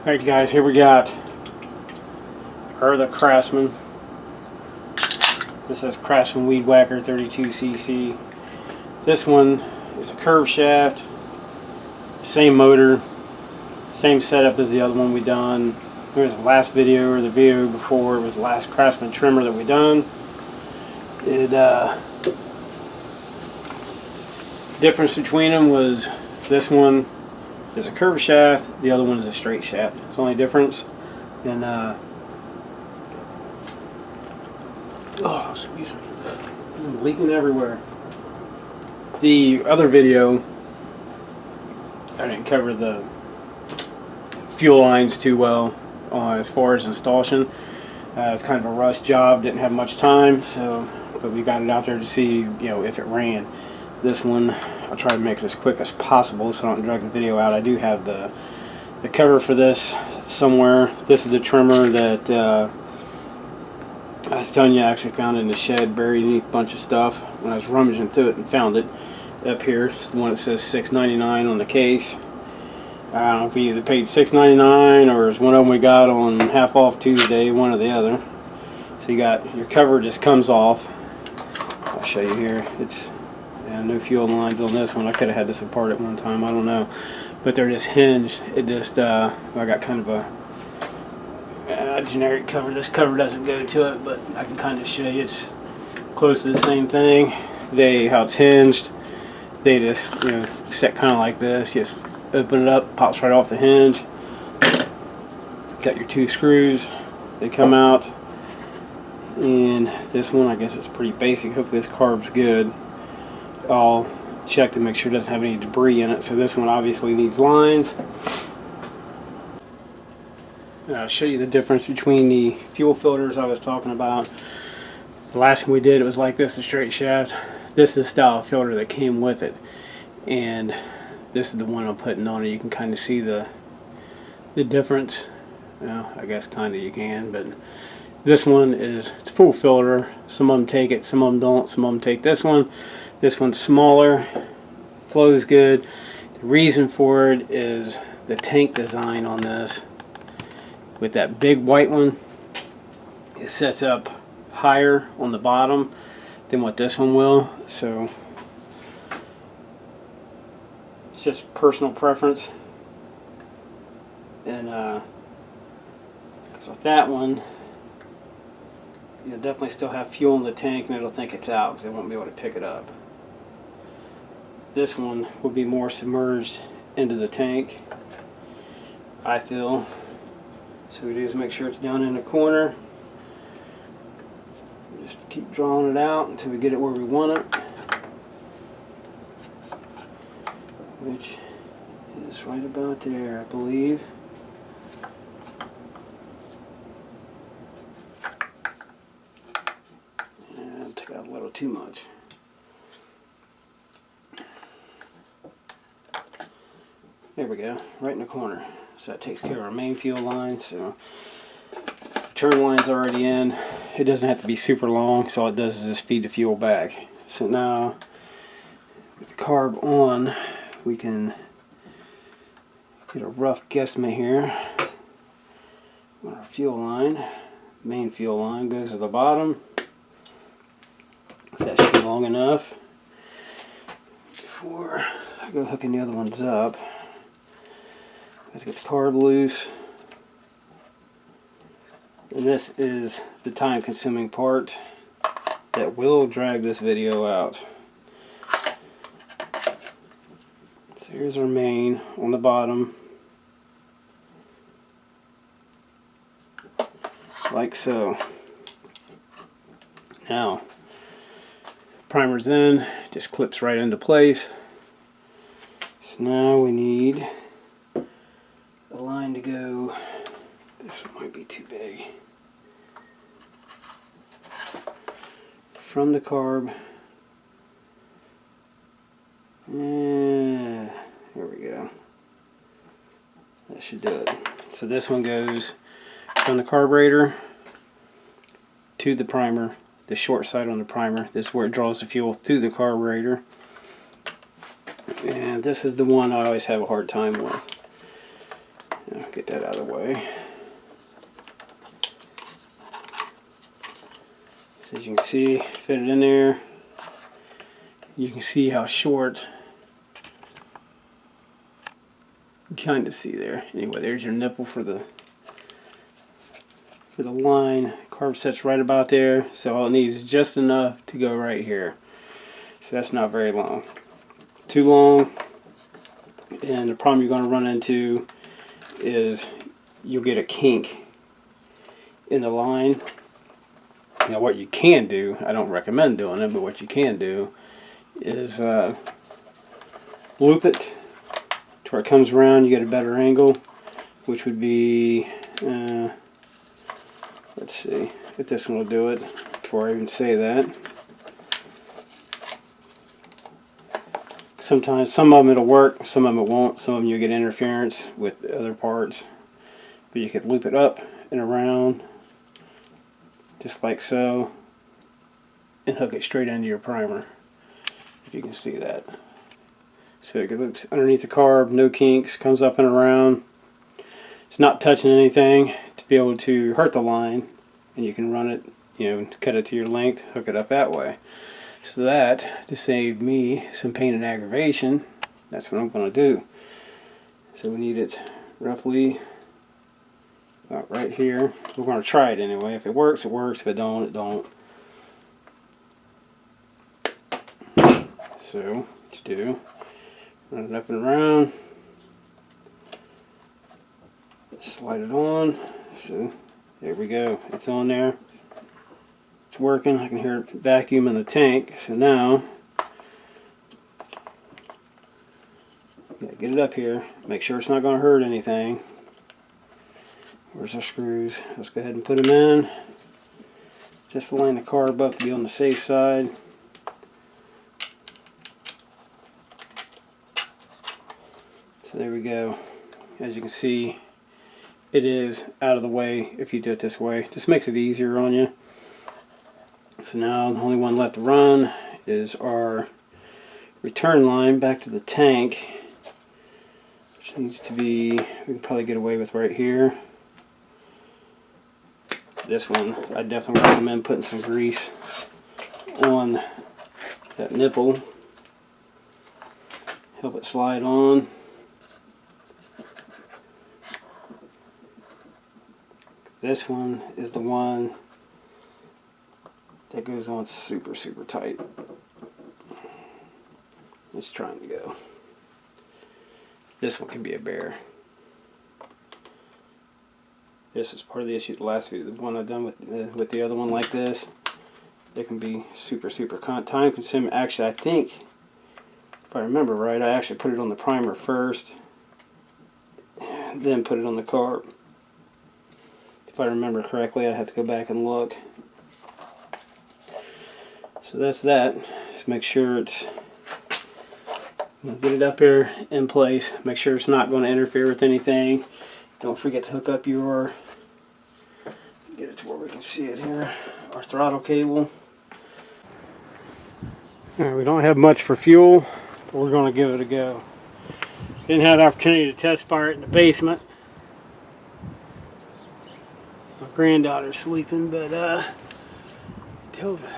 Alright guys, here we got the Craftsman. This is Craftsman Weed Whacker 32cc. This one is a curve shaft, same motor, same setup as the other one we done. Here's the last video, or the video before it was the last Craftsman trimmer that we done. Difference between them was this one is a curved shaft, the other one is a straight shaft. It's the only difference. And oh, excuse me, I'm leaking everywhere. The other video, I didn't cover the fuel lines too well as far as installation. It's kind of a rush job, didn't have much time, so but we got it out there to see, you know, if it ran. This one, I'll try to make it as quick as possible so I don't drag the video out. I do have the cover for this somewhere. This is the trimmer that I was telling you I actually found in the shed, buried beneath a bunch of stuff. When I was rummaging through it and found it up here. It's the one that says $6.99 on the case. I don't know if we either paid $6.99 or it's one of them we got on half off Tuesday, one or the other. So you got your cover just comes off. I'll show you here. It's no fuel lines on this one. I could have had this apart at one time, I don't know, but they're just hinged. It just I got kind of a generic cover. This cover doesn't go to it, but I can kind of show you. It's close to the same thing. How it's hinged, they just, you know, set kind of like this. Just open it up, pops right off the hinge. Got your two screws, they come out. And this one, I guess it's pretty basic. Hopefully this carb's good. I'll check to make sure it doesn't have any debris in it. So this one obviously needs lines. I'll show you the difference between the fuel filters I was talking about. The last one we did, it was like this, a straight shaft. This is the style of filter that came with it, and this is the one I'm putting on it. You can kind of see the difference. Well, I guess kind of you can, but this one it's full filter. Some of them take it, some of them don't. Some of them take this one. This one's smaller, flows good. The reason for it is the tank design on this. With that big white one, it sets up higher on the bottom than what this one will. So it's just personal preference. And because with that one, you'll definitely still have fuel in the tank and it'll think it's out because it won't be able to pick it up. This one will be more submerged into the tank, I feel. So we do is make sure it's down in the corner. Just keep drawing it out until we get it where we want it, which is right about there, I believe. And took out a little too much. There we go, right in the corner. So that takes care of our main fuel line. So turn line's already in. It doesn't have to be super long, so all it does is just feed the fuel back. So now with the carb on, we can get a rough guesstimate here. Our fuel line, main fuel line, goes to the bottom. So that should be long enough. Before I go hooking the other ones up, let's get the carb loose. And this is the time-consuming part that will drag this video out. So here's our main on the bottom, like so. Now, primer's in, just clips right into place. So now we need a line to go. This one might be too big. From the carb. Yeah, there we go. That should do it. So this one goes from the carburetor to the primer, the short side on the primer. This is where it draws the fuel through the carburetor. And this is the one I always have a hard time with. Get that out of the way. So as you can see, fit it in there. You can see how short. You kind of see there. Anyway, there's your nipple for the line. Carb set's right about there, so all it needs is just enough to go right here. So that's not very long. Too long, and the problem you're going to run into is you'll get a kink in the line. Now what you can do, I don't recommend doing it, but what you can do is loop it to where it comes around, you get a better angle, which would be, let's see if this one will do it before I even say that. Sometimes some of them it'll work, some of them it won't, some of them you'll get interference with other parts. But you could loop it up and around, just like so, and hook it straight into your primer, if you can see that. So it loops underneath the carb, no kinks, comes up and around. It's not touching anything to be able to hurt the line, and you can run it, you know, cut it to your length, hook it up that way. So that, to save me some pain and aggravation, that's what I'm going to do. So we need it roughly about right here. We're going to try it anyway. If it works, it works. If it don't, it don't. So what you do, run it up and around, slide it on. So there we go. It's on there. It's working. I can hear it vacuum in the tank. So now, get it up here. Make sure it's not going to hurt anything. Where's our screws? Let's go ahead and put them in. Just line the carb up to be on the safe side. So there we go. As you can see, it is out of the way if you do it this way. Just makes it easier on you. So now the only one left to run is our return line back to the tank, which needs to be, we can probably get away with right here. This one, I definitely recommend putting some grease on that nipple. Help it slide on. This one is the one that goes on super, super tight. It's trying to go. This one can be a bear. This is part of the issue. The last video, the one I've done with the other one like this, they can be super, super time consuming. Actually, I think, if I remember right, I actually put it on the primer first, then put it on the carb. If I remember correctly, I'd have to go back and look. So that's that. Just make sure it's, get it up here in place. Make sure it's not going to interfere with anything. Don't forget to hook up your, get it to where we can see it here, our throttle cable. Alright, we don't have much for fuel, but we're going to give it a go. Didn't have the opportunity to test fire it in the basement. My granddaughter's sleeping, but until the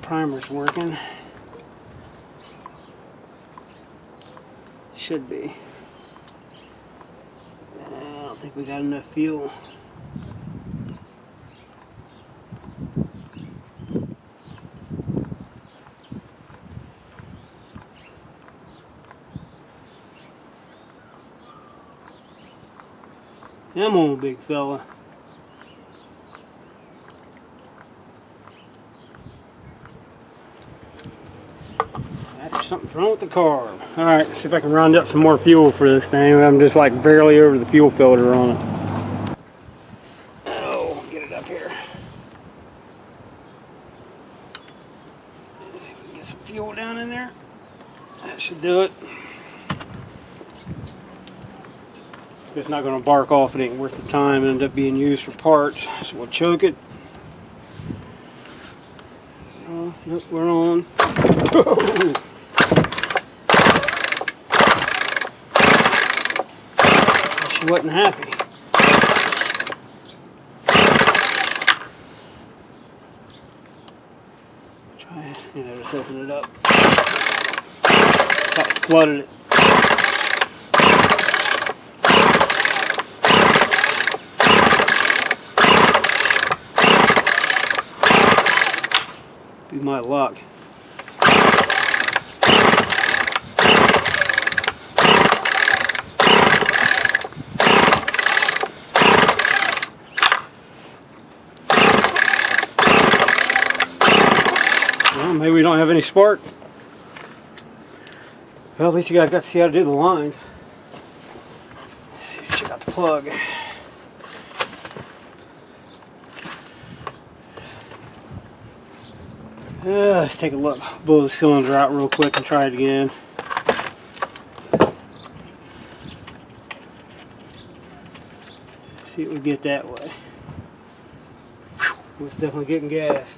primer's working, should be. I don't think we got enough fuel. Come on, big fella. There's something wrong with the carb. Alright, see if I can round up some more fuel for this thing. I'm just like barely over the fuel filter on it. Oh, get it up here. Let's see if we can get some fuel down in there. That should do it. If it's not going to bark off, it ain't worth the time. It ended up being used for parts, so we'll choke it. Oh, yep, we're on. wasn't happy. Just open it up. Flooded it. Be my luck. Well, maybe we don't have any spark. Well, at least you guys got to see how to do the lines. Let's check out the plug. Let's take a look. Blow the cylinder out real quick and try it again. See what we get that way. Whew, it's definitely getting gas.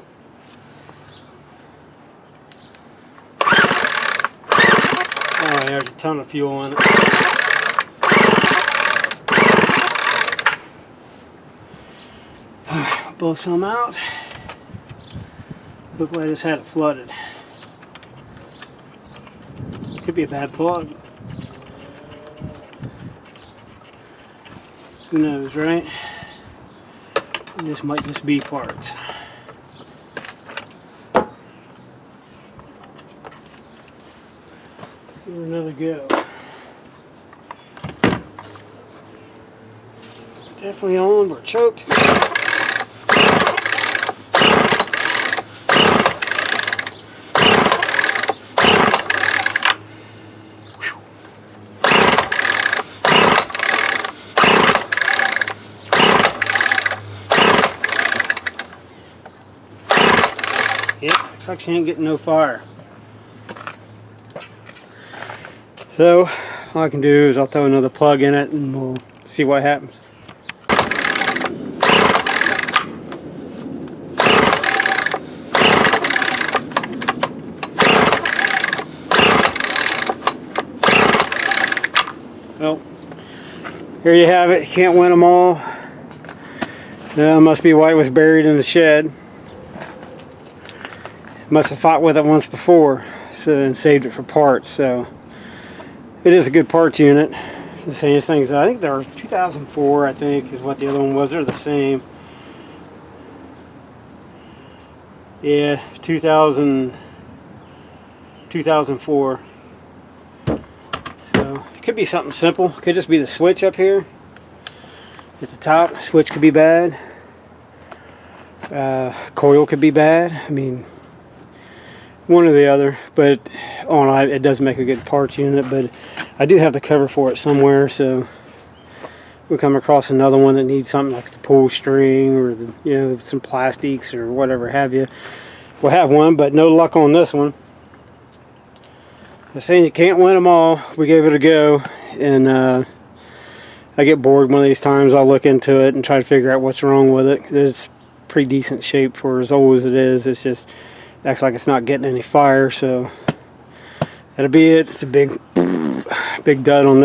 Oh, there's a ton of fuel in it. Blow some out. Look like I just had it flooded. Could be a bad plug. Who knows, right? This might just be parts. Give it another go. Definitely on, we're choked. Yep, looks like she ain't getting no fire. So, all I can do is I'll throw another plug in it and we'll see what happens. Well, here you have it. You can't win them all. Must be why it was buried in the shed. Must have fought with it once before, so and saved it for parts. So it is a good parts unit. The same things. I think they're 2004. I think is what the other one was. They're the same. Yeah, 2004. So it could be something simple. It could just be the switch up here at the top. Switch could be bad. Coil could be bad. I mean, one or the other, but it does make a good parts unit. But I do have the cover for it somewhere, so we'll come across another one that needs something like the pull string or some plastics or whatever have you. We'll have one, but no luck on this one. I'm saying you can't win them all. We gave it a go, and I get bored one of these times. I'll look into it and try to figure out what's wrong with it. It's pretty decent shape for as old as it is. It's just acts like it's not getting any fire, so that'll be it. It's a big dud on this.